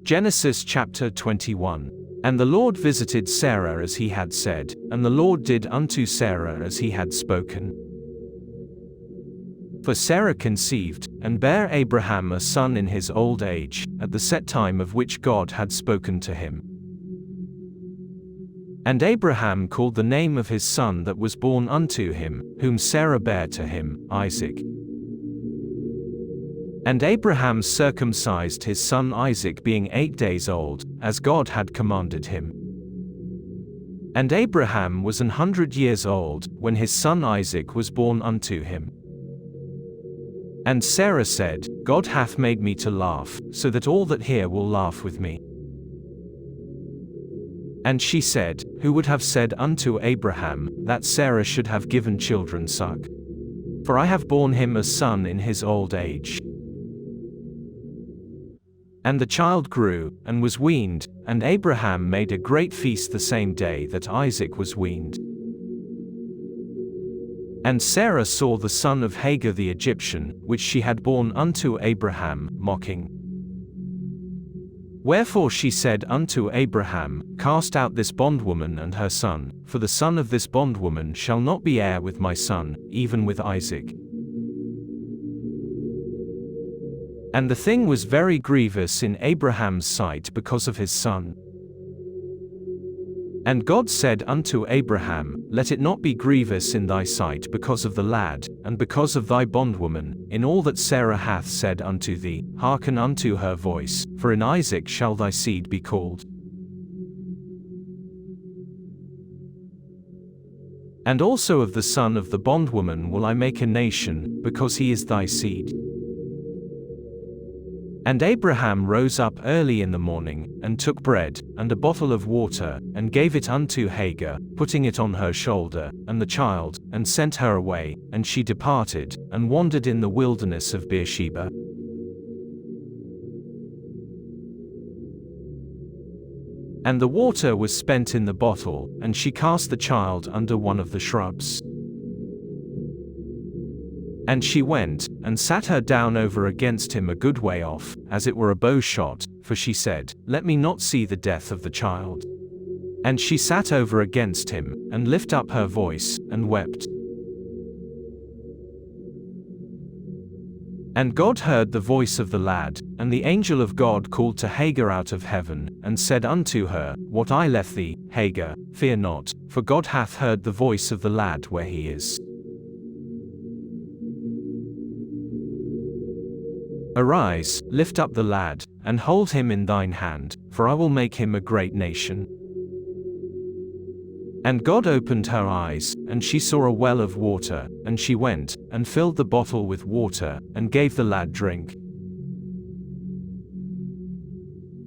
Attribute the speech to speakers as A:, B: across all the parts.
A: Genesis chapter 21. And the Lord visited Sarah as he had said, and the Lord did unto Sarah as he had spoken. For Sarah conceived, and bare Abraham a son in his old age, at the set time of which God had spoken to him. And Abraham called the name of his son that was born unto him, whom Sarah bare to him, Isaac. And Abraham circumcised his son Isaac being 8 days old, as God had commanded him. And Abraham was 100 years old, when his son Isaac was born unto him. And Sarah said, God hath made me to laugh, so that all that hear will laugh with me. And she said, Who would have said unto Abraham, that Sarah should have given children suck? For I have borne him a son in his old age. And the child grew, and was weaned, and Abraham made a great feast the same day that Isaac was weaned. And Sarah saw the son of Hagar the Egyptian, which she had borne unto Abraham, mocking. Wherefore she said unto Abraham, Cast out this bondwoman and her son, for the son of this bondwoman shall not be heir with my son, even with Isaac. And the thing was very grievous in Abraham's sight because of his son. And God said unto Abraham, Let it not be grievous in thy sight because of the lad, and because of thy bondwoman, in all that Sarah hath said unto thee, hearken unto her voice, for in Isaac shall thy seed be called. And also of the son of the bondwoman will I make a nation, because he is thy seed. And Abraham rose up early in the morning, and took bread, and a bottle of water, and gave it unto Hagar, putting it on her shoulder, and the child, and sent her away, and she departed, and wandered in the wilderness of Beersheba. And the water was spent in the bottle, and she cast the child under one of the shrubs. And she went, and sat her down over against him a good way off, as it were a bow shot, for she said, Let me not see the death of the child. And she sat over against him, and lift up her voice, and wept. And God heard the voice of the lad, and the angel of God called to Hagar out of heaven, and said unto her, What I left thee, Hagar, fear not, for God hath heard the voice of the lad where he is. Arise, lift up the lad, and hold him in thine hand, for I will make him a great nation. And God opened her eyes, and she saw a well of water, and she went, and filled the bottle with water, and gave the lad drink.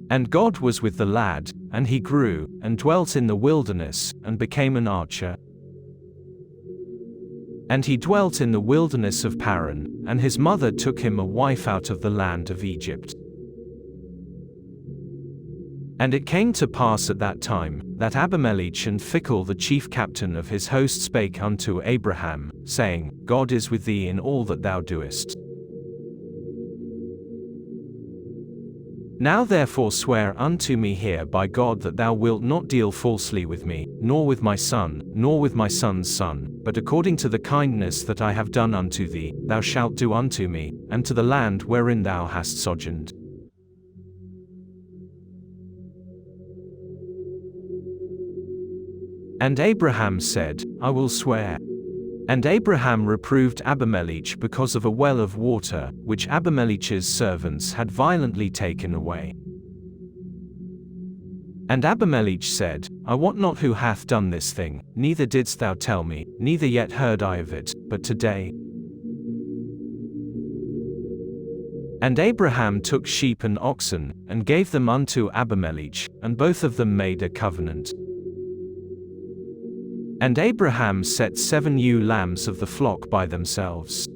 A: And God was with the lad, and he grew, and dwelt in the wilderness, and became an archer. And he dwelt in the wilderness of Paran, and his mother took him a wife out of the land of Egypt. And it came to pass at that time, that Abimelech and Phicol the chief captain of his host spake unto Abraham, saying, God is with thee in all that thou doest. Now therefore swear unto me here by God that thou wilt not deal falsely with me, nor with my son, nor with my son's son, but according to the kindness that I have done unto thee, thou shalt do unto me, and to the land wherein thou hast sojourned. And Abraham said, I will swear. And Abraham reproved Abimelech because of a well of water, which Abimelech's servants had violently taken away. And Abimelech said, I wot not who hath done this thing, neither didst thou tell me, neither yet heard I of it, but today. And Abraham took sheep and oxen, and gave them unto Abimelech, and both of them made a covenant. And Abraham set 7 ewe lambs of the flock by themselves.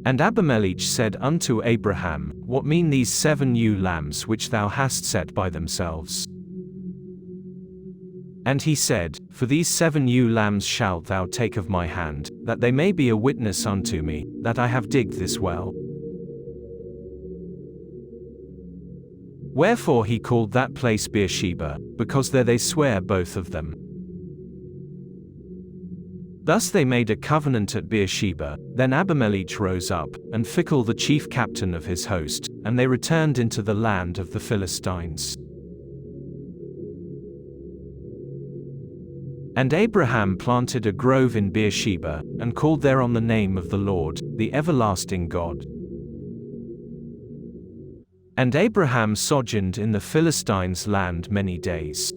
A: And Abimelech said unto Abraham, What mean these 7 ewe lambs which thou hast set by themselves? And he said, For these 7 ewe lambs shalt thou take of my hand, that they may be a witness unto me, that I have digged this well. Wherefore he called that place Beersheba, because there they sware both of them. Thus they made a covenant at Beersheba. Then Abimelech rose up, and Phicol the chief captain of his host, and they returned into the land of the Philistines. And Abraham planted a grove in Beersheba, and called thereon the name of the Lord, the everlasting God. And Abraham sojourned in the Philistines' land many days.